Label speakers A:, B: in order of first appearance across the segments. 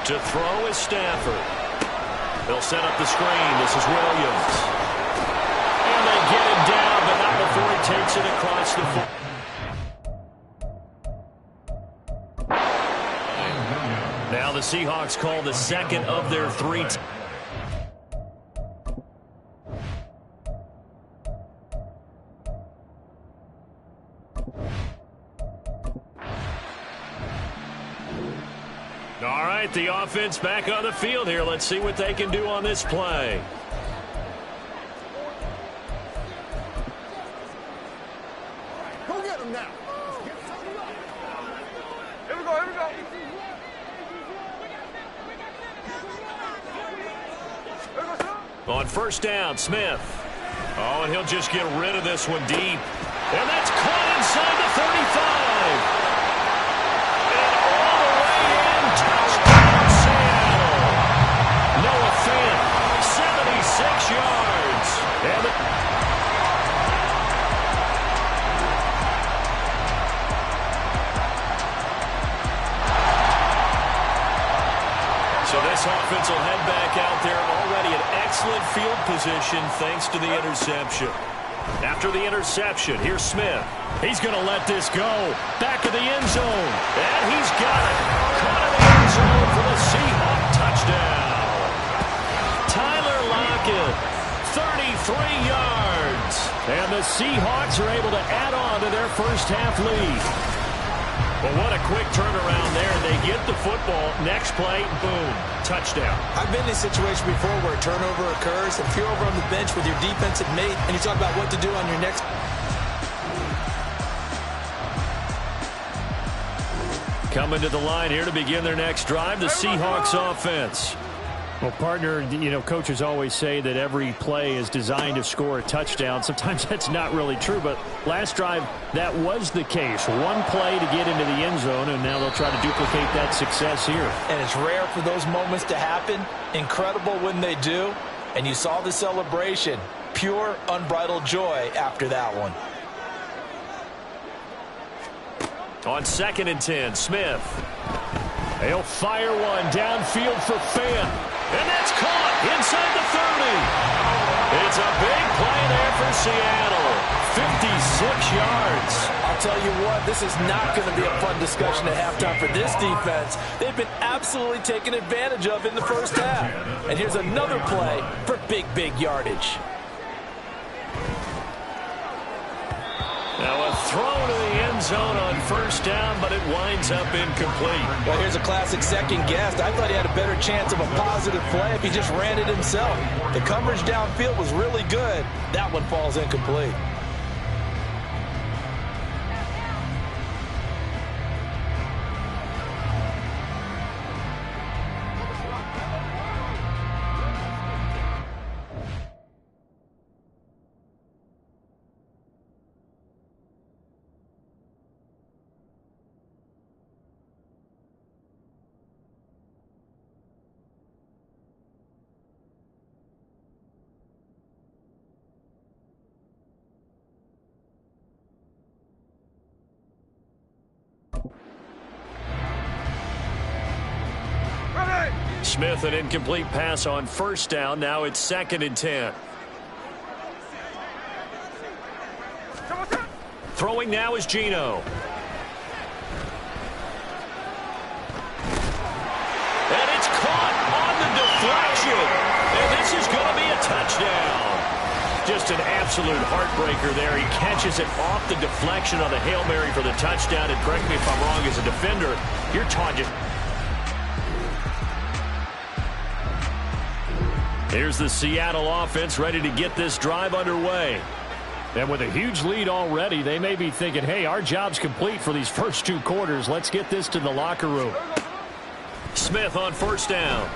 A: To throw is Stafford. They'll set up the screen. This is Williams. And they get him down, but not before he takes it across the field. Now the Seahawks call the second of their three. All right, the offense back on the field here. Let's see what they can do on this play.
B: Go get him now. Here we go, here we go.
A: On first down, Smith. Oh, and he'll just get rid of this one deep. And that's caught inside the 35. Touchdown, Seattle. Noah Fant, 76 yards. So this offense will head back out there already in excellent field position thanks to the interception. After the interception, here's Smith. He's going to let this go. Back of the end zone. And he's got it. Caught in the end zone for the Seahawk touchdown. Tyler Lockett, 33 yards. And the Seahawks are able to add on to their first half lead. Well, what a quick turnaround there. They get the football. Next play, boom, touchdown.
C: I've been in a situation before where a turnover occurs. If you're over on the bench with your defensive mate and you talk about what to do on your next.
A: Coming to the line here to begin their next drive, the Seahawks offense.
D: Well, partner, you know, coaches always say that every play is designed to score a touchdown. Sometimes that's not really true, but last drive, that was the case. One play to get into the end zone, and now they'll try to duplicate that success here.
C: And it's rare for those moments to happen. Incredible when they do. And you saw the celebration. Pure, unbridled joy after that one.
A: On 2nd and 10, Smith. He'll fire one downfield for Fant. And that's caught inside the 30. It's a big play there for Seattle. 56 yards.
C: I'll tell you what, this is not going to be a fun discussion at halftime for this defense. They've been absolutely taken advantage of in the first half. And here's another play for big, big yardage.
A: Now a throw to the end zone on first down, but it winds up incomplete.
C: Well, here's a classic second guess. I thought he had a better chance of a positive play if he just ran it himself. The coverage downfield was really good. That one falls incomplete.
A: Smith, an incomplete pass on first down. Now it's 2nd and 10. Throwing now is Geno. And it's caught on the deflection. And this is going to be a touchdown. Just an absolute heartbreaker there. He catches it off the deflection on the Hail Mary for the touchdown. And correct me if I'm wrong, as a defender, you're taught just... Here's the Seattle offense ready to get this drive underway.
D: And with a huge lead already, they may be thinking, hey, our job's complete for these first 2 quarters. Let's get this to the locker room.
A: Smith on first down.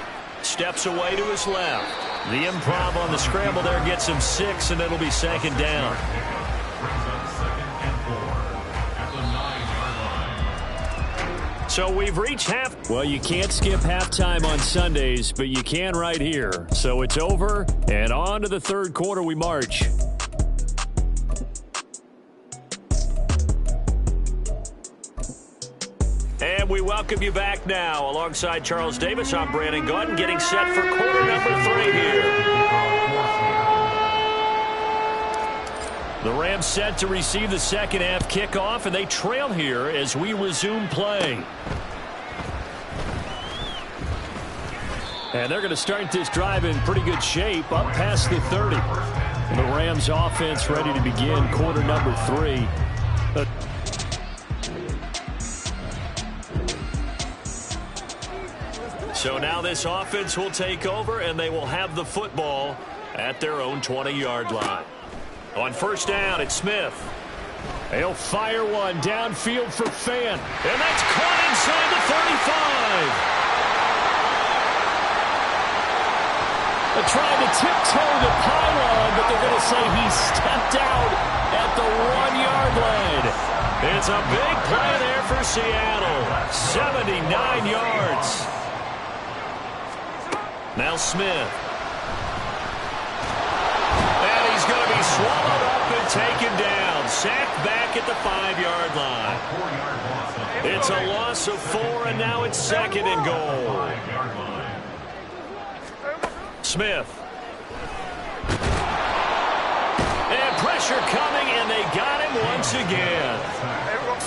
A: Steps away to his left. The improv on the scramble there gets him 6, and it'll be 2nd down. So we've reached half.
D: Well, you can't skip halftime on Sundays, but you can right here. So it's over, and on to the 3rd quarter we march.
A: And we we welcome you back now. Alongside Charles Davis, I'm Brandon Gaudin, getting set for quarter number 3 here. The Rams set to receive the second half kickoff, and they trail here as we resume play. And they're going to start this drive in pretty good shape, up past the 30. And the Rams offense ready to begin quarter number 3. So now this offense will take over, and they will have the football at their own 20-yard line. On first down, it's Smith. He'll fire one downfield for Fan. And that's caught inside the 35. They're trying to tiptoe the pylon, but they're going to say he stepped out at the 1-yard line. It's a big play there for Seattle. 79 yards. Now Smith. And he's going to be swallowed up and taken down. Sacked back at the 5-yard line. It's a loss of 4, and now it's 2nd and goal. Smith. And pressure coming, and they got him once again.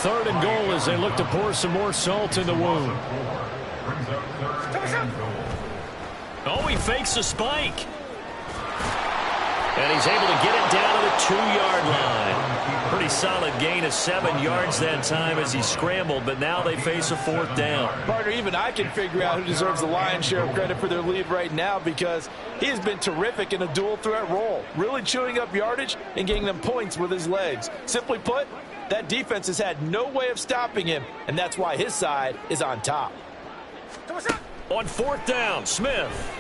A: 3rd and goal as they look to pour some more salt in the wound. Oh, he fakes a spike. And he's able to get it down to the 2-yard line. Pretty solid gain of 7 yards that time as he scrambled, but now they face a 4th down.
C: Partner, even I can figure out who deserves the lion's share of credit for their lead right now, because he has been terrific in a dual threat role, really chewing up yardage and getting them points with his legs. Simply put, that defense has had no way of stopping him, and that's why his side is on top.
A: On 4th down, Smith.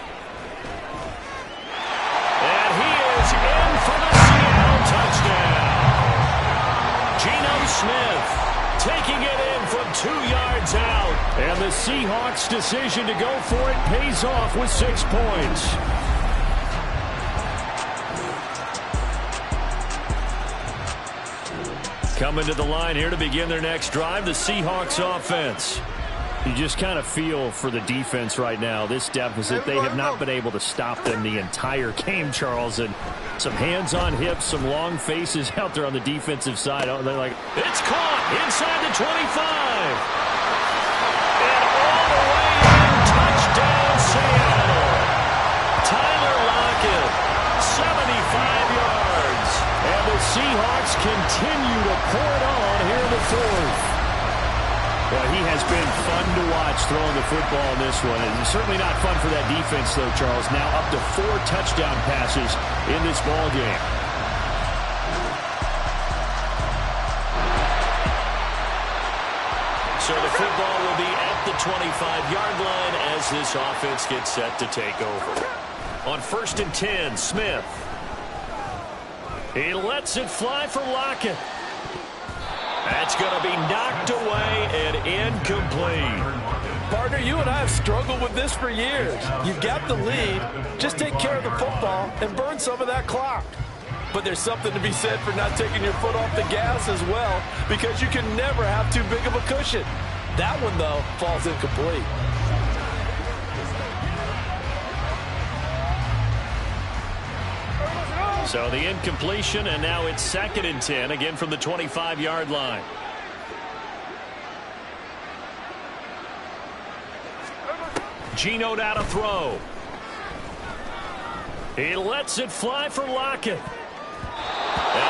A: And he is in for the Seattle touchdown. Geno Smith taking it in from 2 yards out. And the Seahawks' decision to go for it pays off with 6 points. Coming to the line here to begin their next drive, the Seahawks offense.
D: You just kind of feel for the defense right now. This deficit, they have not been able to stop them the entire game, Charles. And some hands on hips, some long faces out there on the defensive side. They're like,
A: it's caught inside the 25. And all the way in, touchdown Seattle. Tyler Lockett, 75 yards. And the Seahawks continue to pour it on here in the 4th.
D: Well, he has been fun to watch throwing the football in this one. And certainly not fun for that defense, though, Charles. Now up to 4 touchdown passes in this ball game.
A: So the football will be at the 25-yard line as this offense gets set to take over. On 1st and 10, Smith. He lets it fly for Lockett. That's going to be knocked away and incomplete.
C: Partner, you and I have struggled with this for years. You've got the lead. Just take care of the football and burn some of that clock. But there's something to be said for not taking your foot off the gas as well, because you can never have too big of a cushion. That one, though, falls incomplete.
A: So the incompletion, and now it's 2nd and 10, again from the 25-yard line. Geno out to throw. He lets it fly for Lockett. And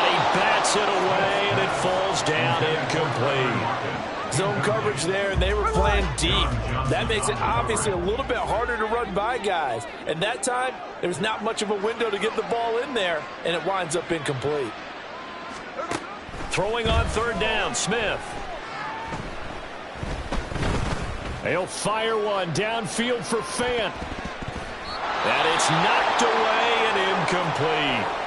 A: he bats it away, and it falls down incomplete.
C: Zone coverage there, and they were playing deep. That makes it obviously a little bit harder to run by guys. And that time, there's not much of a window to get the ball in there, and it winds up incomplete.
A: Throwing on 3rd down, Smith.
D: He'll fire one downfield for Fant.
A: And it's knocked away and incomplete.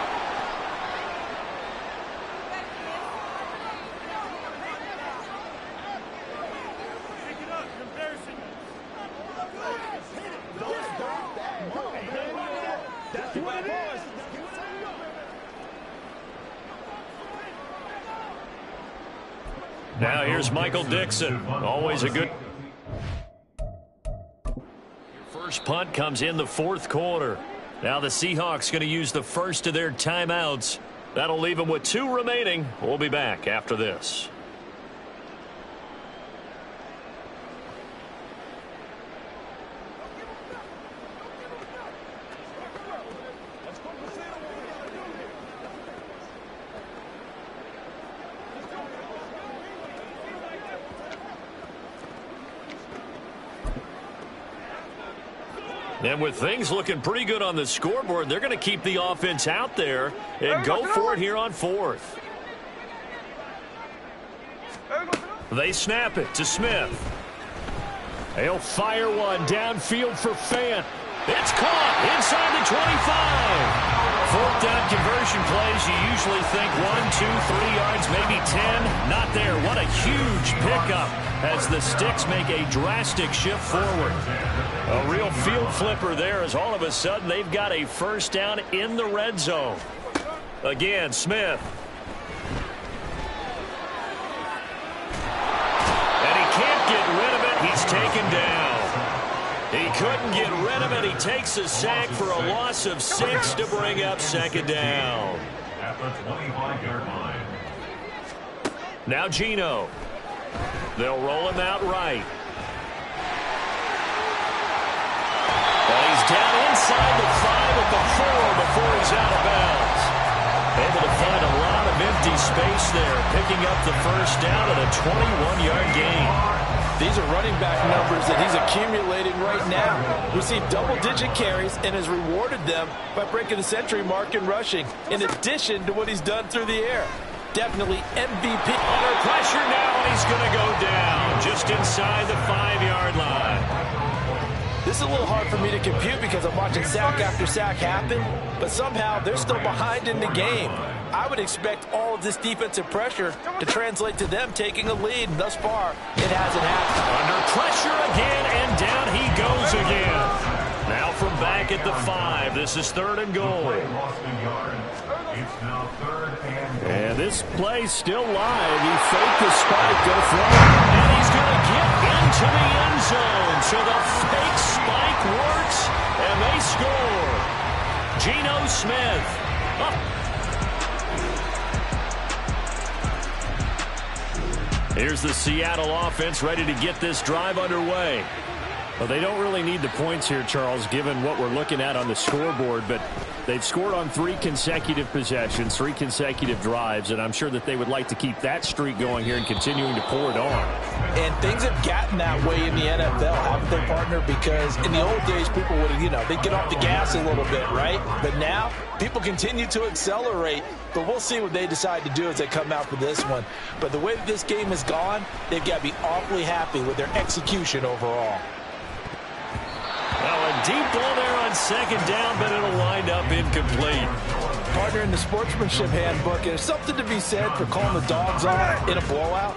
A: Now here's Michael Dixon. Always a good First punt comes in the fourth quarter. Now the Seahawks going to use the first of their timeouts. That'll leave them with 2 remaining. We'll be back after this. And with things looking pretty good on the scoreboard, they're going to keep the offense out there and go for it here on 4th. They snap it to Smith. He'll fire one downfield for Fant. It's caught inside the 25. 4th down conversion plays, you usually think 1, 2, 3 yards, maybe 10. Not there. What a huge pickup as the Sticks make a drastic shift forward. A real field flipper there as all of a sudden they've got a first down in the red zone. Again, Smith. And he can't get rid of it. He's taken down. He couldn't get rid of it. He takes a sack for a loss of 6 to bring up 2nd down.
E: At the 25-yard line.
A: Now Geno. They'll roll him out right. Well, he's down inside the 5 at the 4 before he's out of bounds. Able to find a lot of empty space there, picking up the first down at a 21-yard gain.
C: These are running back numbers that he's accumulating right now. Received double-digit carries and has rewarded them by breaking the century mark in rushing, in addition to what he's done through the air. Definitely MVP.
A: Under pressure now, and he's going to go down just inside the 5-yard line.
C: This is a little hard for me to compute because I'm watching sack after sack happen, but somehow they're still behind in the game. I would expect all of this defensive pressure to translate to them taking a lead, and thus far, it hasn't happened.
A: Under pressure again, and down he goes again. Now from back at the 5, this is 3rd and goal.
E: It's now 3rd and goal.
D: And this play's still live. He faked the spike, go throw it.
A: And he's going to get into the end zone. So the fake spike works, and they score. Geno Smith. Here's the Seattle offense ready to get this drive underway.
D: Well, they don't really need the points here, Charles, given what we're looking at on the scoreboard, but they've scored on 3 consecutive possessions, 3 consecutive drives, and I'm sure that they would like to keep that streak going here and continuing to pour it on.
C: And things have gotten that way in the NFL, haven't they, partner? Because in the old days, people would, they'd get off the gas a little bit, right? But now, people continue to accelerate, but we'll see what they decide to do as they come out for this one. But the way that this game has gone, they've got to be awfully happy with their execution overall.
A: Well, a deep ball there on 2nd down, but it'll wind up incomplete.
C: Partner, in the sportsmanship handbook, there's something to be said for calling the dogs on in a blowout.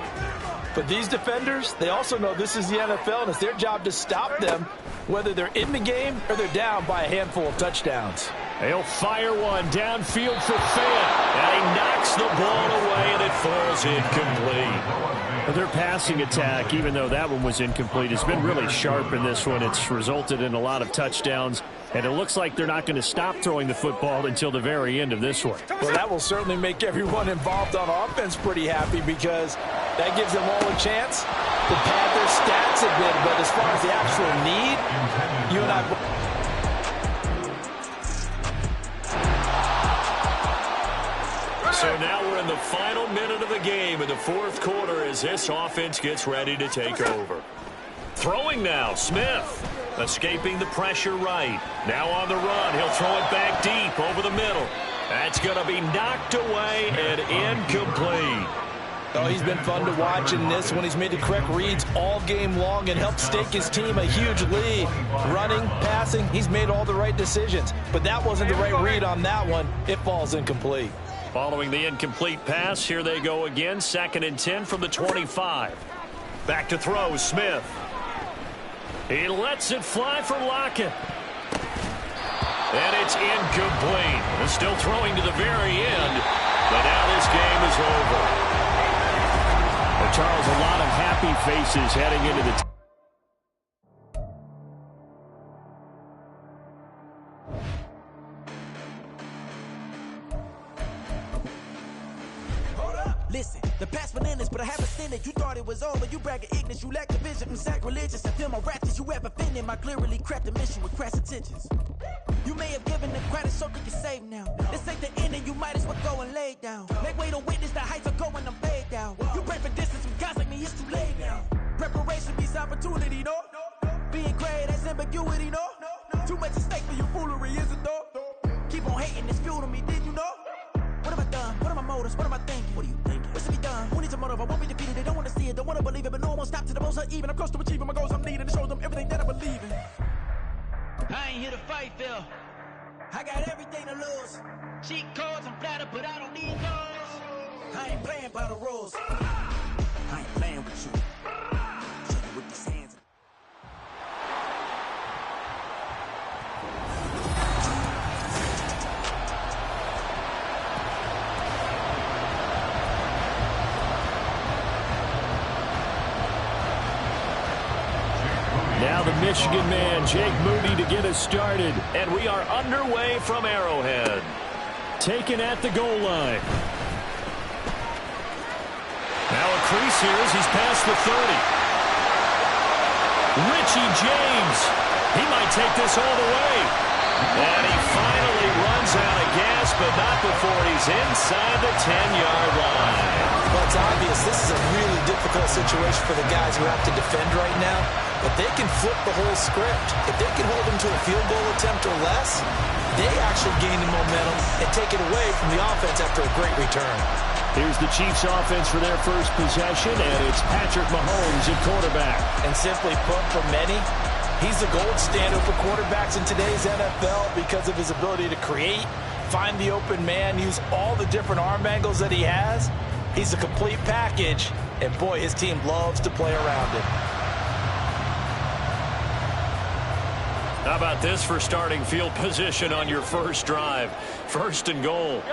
C: But these defenders, they also know this is the NFL, and it's their job to stop them, whether they're in the game or they're down by a handful of touchdowns.
A: He'll fire one downfield for Fant, and he knocks the ball away, and it falls incomplete.
D: Their passing attack, even though that one was incomplete, has been really sharp in this one. It's resulted in a lot of touchdowns, and it looks like they're not going to stop throwing the football until the very end of this one.
C: Well, that will certainly make everyone involved on offense pretty happy because that gives them all a chance to pad their stats a bit. But as far as the actual need, you and I...
A: So now we're in the final minute of the game in the 4th quarter as this offense gets ready to take over. Throwing now, Smith. Escaping the pressure right. Now on the run, he'll throw it back deep over the middle. That's going to be knocked away and incomplete.
C: Oh, he's been fun to watch in this when he's made the correct reads all game long and helped stake his team a huge lead. Running, passing, he's made all the right decisions. But that wasn't the right read on that one. It falls incomplete.
A: Following the incomplete pass, here they go again. 2nd and 10 from the 25. Back to throw, Smith. He lets it fly for Lockett. And it's incomplete. They're still throwing to the very end, but now this game is over.
D: Well, Charles, a lot of happy faces heading into the
F: Listen, the past bananas, but I haven't seen it. You thought it was over, you bragging ignorance, you lack the vision. I'm sacrilegious, I feel my wrath as you ever been in. My clearly crafted mission with crass intentions. You may have given the credit so you can save now. This ain't the end and you might as well go and lay down. Make way to witness the heights are going, I'm paid down. You pray for distance with guys like me, it's too late now. Preparation beats opportunity, no? Being great, that's ambiguity, no? Too much at stake for your foolery, is it though? Keep on hating, it's fuel to me, did you know? What have I done? What are my motives? What am I thinking? What are you thinking? What's to be done? Who needs a motive? I won't be defeated. They don't want to see it, don't want to believe it, but no one will stop to the most even. I'm close to achieving my goals. I'm needing to show them everything that I believe in.
G: I ain't here to fight, Phil.
F: I got everything to lose.
G: Cheat codes, I'm flattered, but I don't need those.
F: I ain't playing by the rules. I ain't playing with you. Show you with these hands.
D: Now the Michigan man, Jake Moody, to get us started.
A: And we are underway from Arrowhead.
D: Taken at the goal line.
A: Now a crease here as he's past the 30. Richie James. He might take this all the way. And he finally runs out of gas, but not before he's inside the 10-yard line.
C: Well, it's obvious this is a really difficult situation for the guys who have to defend right now. But they can flip the whole script. If they can hold them to a field goal attempt or less, they actually gain the momentum and take it away from the offense after a great return.
D: Here's the Chiefs offense for their first possession, and it's Patrick Mahomes at quarterback.
C: And simply put, for many, he's the gold standard for quarterbacks in today's NFL because of his ability to create, find the open man, use all the different arm angles that he has. He's a complete package, and boy, his team loves to play around him.
A: How about this for starting field position on your first drive? First and goal.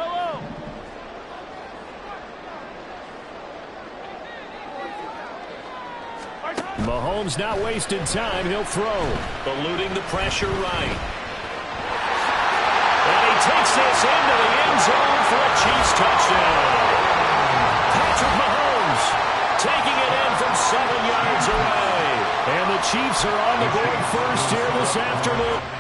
D: Mahomes not wasting time. He'll throw.
A: Eluding the pressure right. And he takes this into the end zone for a Chiefs touchdown. Patrick Mahomes taking it in from 7 yards away.
D: And the Chiefs are on the board first here this afternoon.